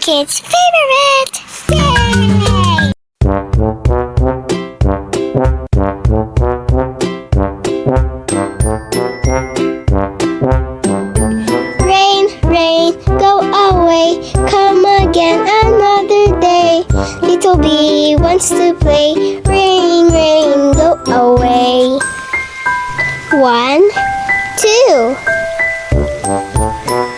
Kids' favorite! Yay! Rain, rain, go away. Come again another day. Little bee wants to play. Rain, rain, go away. 1, 2.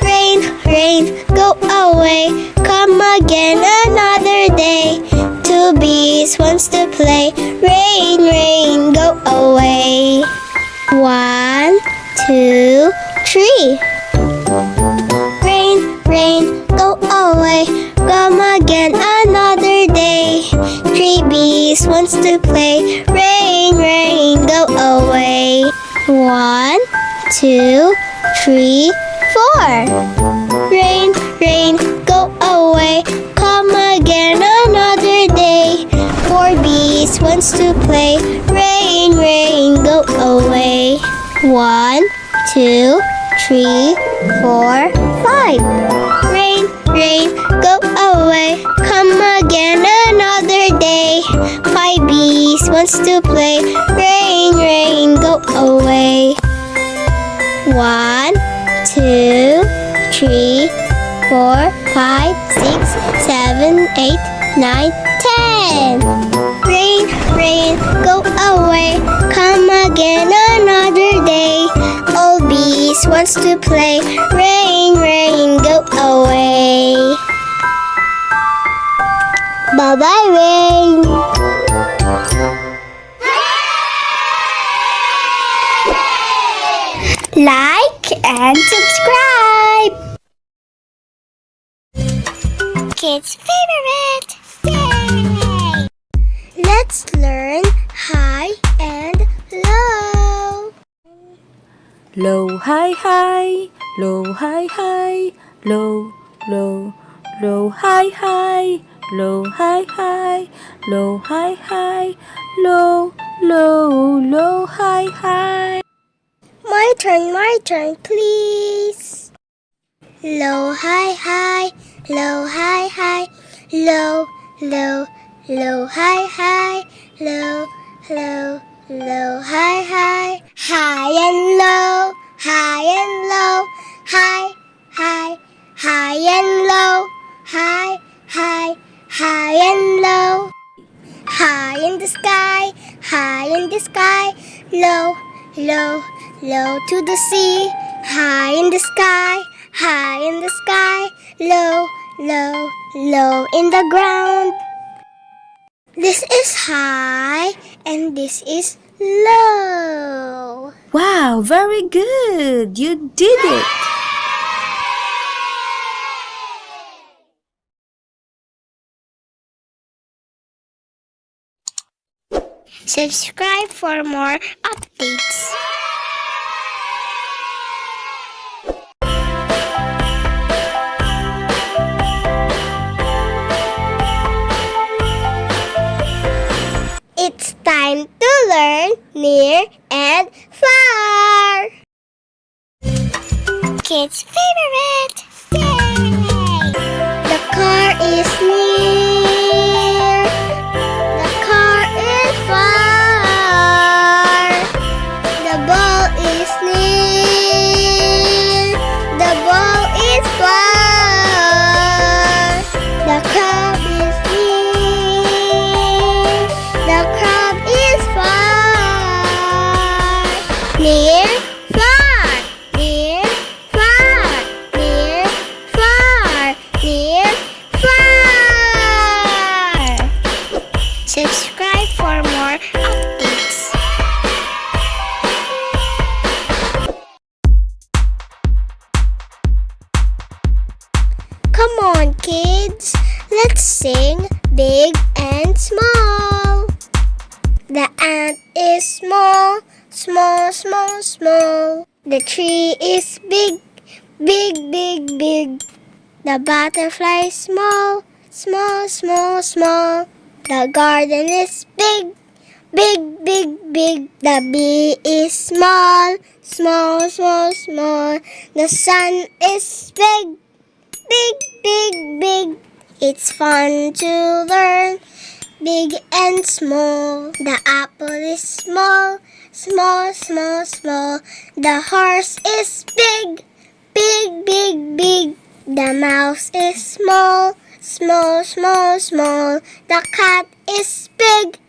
Rain, rain, go away. Come again another day. Two bees wants to play. Rain, rain, go away. 1, 2, 3. Rain, rain, go away. Come again another day. Three bees wants to play. Rain, rain, go away. 1, 2, 3, 4. Rain, rain, go away. Come again another day. Four bees wants to play. Rain, rain, go away. 1, 2, 3, 4, 5. Rain, rain, go away. Come again another day. Five bees wants to play. Rain, rain, go away. 1, 2, 3, 4, 5, 6, 7, 8, 9, 10. Rain, rain, go away. Come again another day. All bees wants to play. Rain, rain, go away. Bye-bye, rain. Like and subscribe. Kids' favorite. Yay! Let's learn high and low. Low, high, high, low, high, high, low, low, low, high, high, low, high, high, low, high, high, low, low, low, high, high. My turn, please. Low, high, high, low, high, high, low, low, low, high, high, low, low, low, high, high, high and low, high and low, high, high, high and low, high, high, high and low, high in the sky, low, low, low to the sea, high in the sky, low, low, low in the ground. This is high and this is low. Wow, very good! You did it! Subscribe for more updates. It's time to learn near and far. Kids' favorite. Yay! The car is near. The car is far. The ball is near. The ball is far. The crab is near. The crab is far. Near, far. Near, far. Near, far. Near, far. Subscribe for more updates. Come on, kids. Let's sing big and small. The ant is small, small, small, small. The tree is big, big, big, big. The butterfly is small, small, small, small. The garden is big, big, big, big. The bee is small, small, small, small. The sun is big, big, big, big. It's fun to learn big and small. The apple is small, small, small, small. The horse is big, big, big, big. The mouse is small, small, small, small. The cat is big,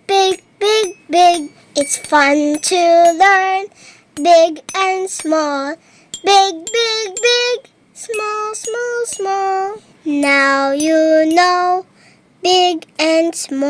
big, big, big. It's fun to learn big and small. Big, big, big. Small, small, small. Now you know big and small.